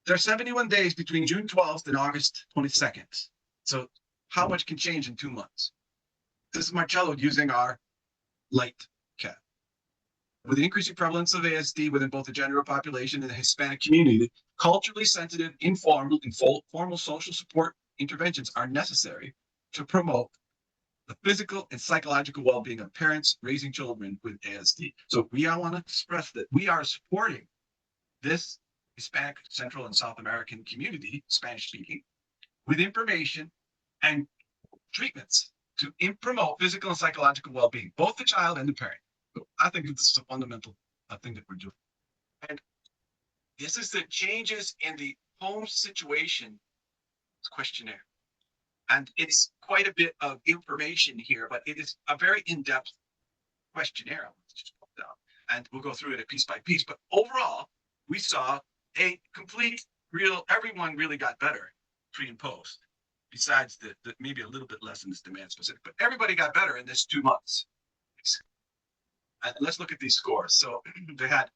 There are 71 days between June 12th and August 22nd. So how much can change in 2 months? This is Marcello using our light cat. With the increasing prevalence of ASD within both the general population and the Hispanic community, culturally sensitive, informal, and formal social support interventions are necessary to promote the physical and psychological well-being of parents raising children with ASD. So we all want to express that we are supporting this Hispanic, Central, and South American community, Spanish-speaking, with information and treatments to promote physical and psychological well-being, both the child and the parent. So I think this is a fundamental thing that we're doing. And this is the changes in the home situation questionnaire. And it's quite a bit of information here, but it is a very in-depth questionnaire. Just pull it down, and we'll go through it piece by piece. But overall, we saw a complete, everyone really got better pre and post, besides the maybe a little bit less in this demand specific, but everybody got better in this 2 months. And let's look at these scores. So they had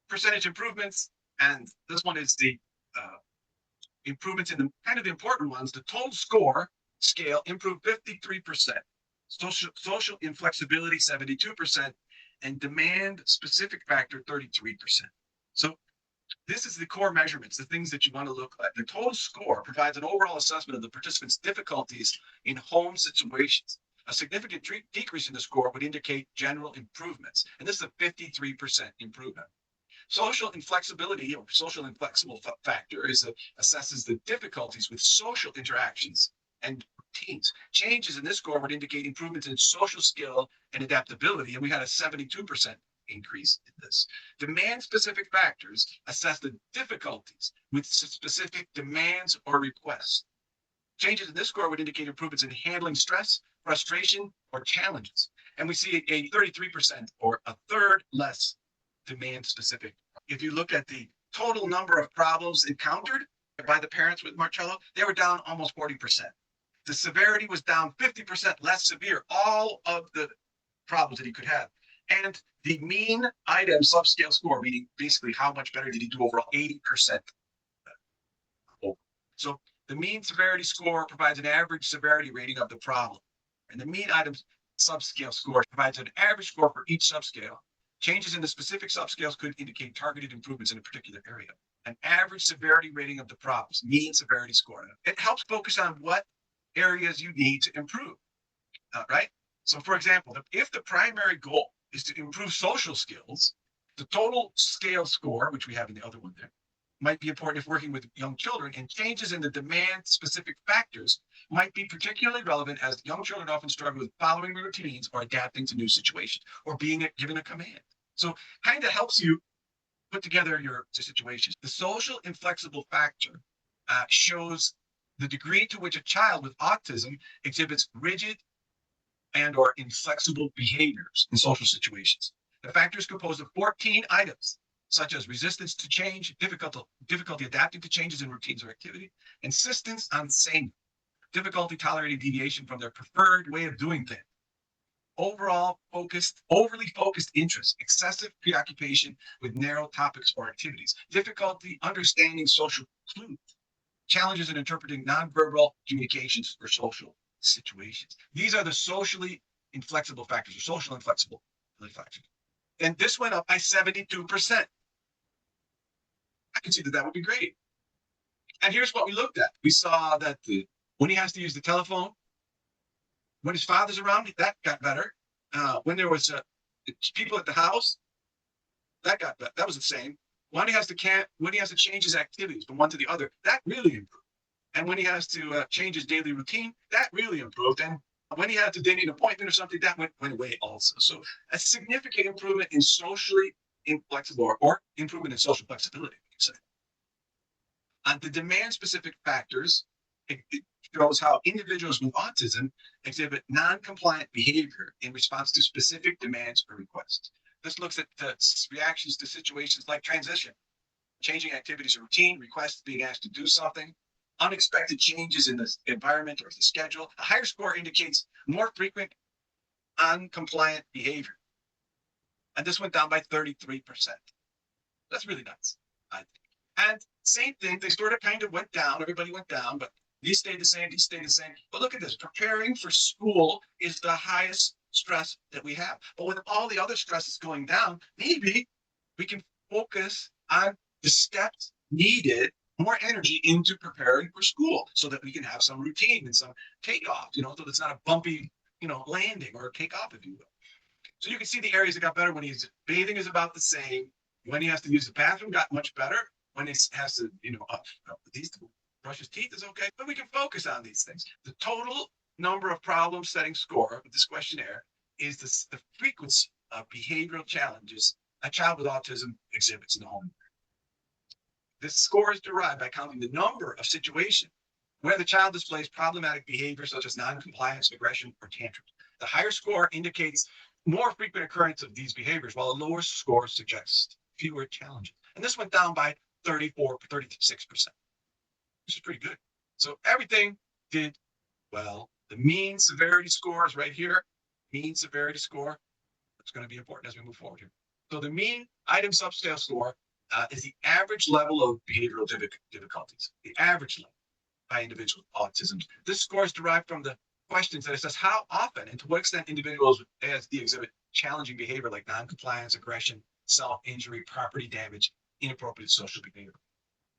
percentage improvements, and this one is the improvements in the kind of the important ones. The total score scale improved 53%, social inflexibility 72%, and demand specific factor 33%. So this is the core measurements, the things that you want to look at. The total score provides an overall assessment of the participants' difficulties in home situations. A significant decrease in the score would indicate general improvements, and this is a 53% improvement. Social inflexibility or social inflexible factor assesses the difficulties with social interactions and routines. Changes in this score would indicate improvements in social skill and adaptability, and we had a 72% increase in this. Demand-specific factors assess the difficulties with specific demands or requests. Changes in this score would indicate improvements in handling stress, frustration, or challenges. And we see a 33% or a third less demand-specific. If you look at the total number of problems encountered by the parents with Marcello, they were down almost 40%. The severity was down 50% less severe, all of the problems that he could have. And the mean item subscale score, meaning basically how much better did he do overall, 80%. So the mean severity score provides an average severity rating of the problem. And the mean item subscale score provides an average score for each subscale. Changes in the specific subscales could indicate targeted improvements in a particular area. An average severity rating of the problems, mean severity score. It helps focus on what areas you need to improve, right? So for example, if the primary goal is to improve social skills, the total scale score, which we have in the other one there, might be important if working with young children, and changes in the demand-specific factors might be particularly relevant as young children often struggle with following routines or adapting to new situations or being given a command. So kind of helps you put together your situations. The social inflexible factor shows the degree to which a child with autism exhibits rigid and or inflexible behaviors in social situations. The factor is composed of 14 items, such as resistance to change, difficulty adapting to changes in routines or activity, insistence on sameness, difficulty tolerating deviation from their preferred way of doing things, overly focused interest, excessive preoccupation with narrow topics or activities, difficulty understanding social clues, challenges in interpreting nonverbal communications for social situations. These are the socially inflexible factors, or social inflexible factors. And this went up by 72%. I can see that would be great. And here's what we looked at. We saw that when he has to use the telephone, when his father's around, that got better. When there was people at the house, that was the same. When he has to change his activities from one to the other, that really improved. And when he has to change his daily routine, that really improved. And when he had to date an appointment or something, that went away also. So a significant improvement in socially inflexible or improvement in social flexibility, we can say. And the demand-specific factors, it shows how individuals with autism exhibit non-compliant behavior in response to specific demands or requests. This looks at the reactions to situations like transition, changing activities or routine, requests being asked to do something, unexpected changes in the environment or the schedule. A higher score indicates more frequent uncompliant behavior. And this went down by 33%. That's really nice, I think. And Same thing. They sort of kind of went down. Everybody went down, but these stayed the same. These stayed the same. But look at this. Preparing for school is the highest stress that we have. But with all the other stresses going down, maybe we can focus on the steps needed, more energy into preparing for school so that we can have some routine and some takeoff, so it's not a bumpy, landing or takeoff, if you will. So you can see the areas that got better when he's bathing is about the same. When he has to use the bathroom got much better. When he has to, brush his teeth is okay. But we can focus on these things. The total number of problem setting score of this questionnaire is the frequency of behavioral challenges a child with autism exhibits in the home. This score is derived by counting the number of situations where the child displays problematic behavior such as noncompliance, aggression, or tantrums. The higher score indicates more frequent occurrence of these behaviors, while a lower score suggests fewer challenges. And this went down by 36%, which is pretty good. So everything did well. The mean severity score is right here. Mean severity score. It's going to be important as we move forward here. So the mean item subscale score is the average level of behavioral difficulties, the average level by individual autism. This score is derived from the questions that assess how often and to what extent individuals with ASD exhibit challenging behavior like noncompliance, aggression, self-injury, property damage, inappropriate social behavior.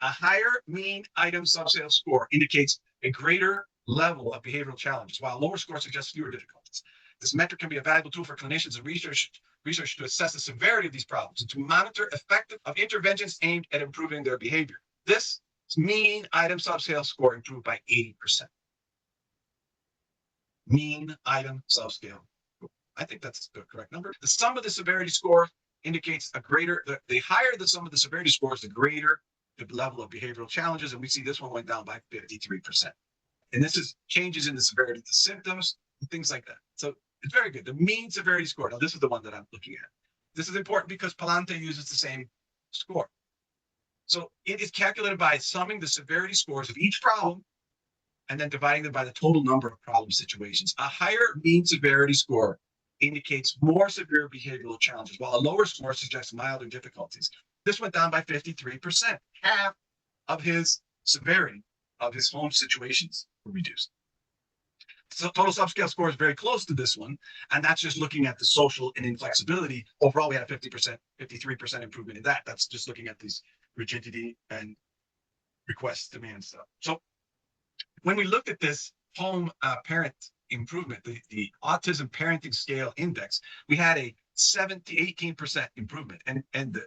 A higher mean item subscale score indicates a greater level of behavioral challenges, while a lower score suggests fewer difficulties. This metric can be a valuable tool for clinicians and research to assess the severity of these problems and to monitor effective of interventions aimed at improving their behavior. This mean item subscale score improved by 80%. Mean item subscale. I think that's the correct number. The sum of the severity score indicates the higher the sum of the severity scores, the greater the level of behavioral challenges. And we see this one went down by 53%. And this is changes in the severity of the symptoms and things like that. So it's very good. The mean severity score. Now, this is the one that I'm looking at. This is important because Palante uses the same score. So it is calculated by summing the severity scores of each problem and then dividing them by the total number of problem situations. A higher mean severity score indicates more severe behavioral challenges, while a lower score suggests milder difficulties. This went down by 53%. Half of his severity of his home situations were reduced. So total subscale score is very close to this one, and that's just looking at the social and inflexibility. Overall, we had a 53% improvement in that. That's just looking at these rigidity and request demand stuff. So when we looked at this home parent improvement, the autism parenting scale index, we had a 18% improvement. And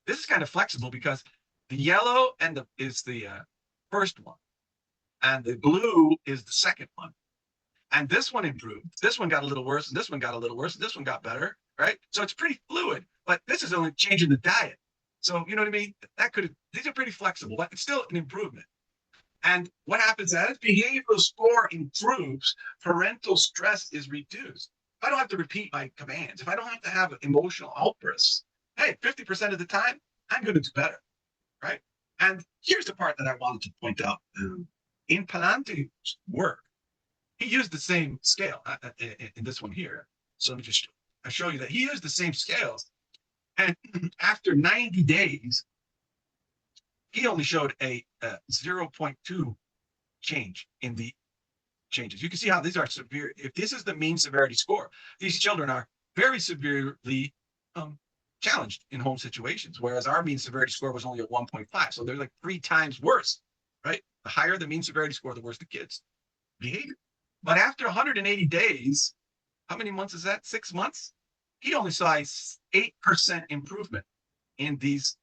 this is kind of flexible because the yellow is the first one, and the blue is the second one. And this one improved. This one got a little worse, and this one got a little worse, and this one got better, right? So it's pretty fluid, but this is only changing the diet. So you know what I mean? These are pretty flexible, but it's still an improvement. And what happens as behavioral score improves, parental stress is reduced. If I don't have to repeat my commands, if I don't have to have emotional outbursts, hey, 50% of the time, I'm going to do better, right? And here's the part that I wanted to point out. In Palante's work, he used the same scale in this one here. So let me just show you that he used the same scales. And after 90 days, he only showed a 0.2 change in the changes. You can see how these are severe. If this is the mean severity score, these children are very severely challenged in home situations, whereas our mean severity score was only a 1.5. So they're like 3 times worse, right? The higher the mean severity score, the worse the kids' behavior. But after 180 days, how many months is that? 6 months? He only saw a 8% improvement in these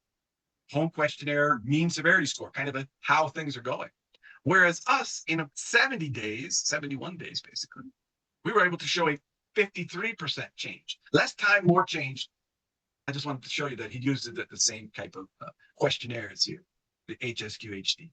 home questionnaire mean severity score, kind of how things are going. Whereas us, in 70 days, 71 days basically, we were able to show a 53% change. Less time, more change. I just wanted to show you that he used the same type of questionnaires here, the HSQHD.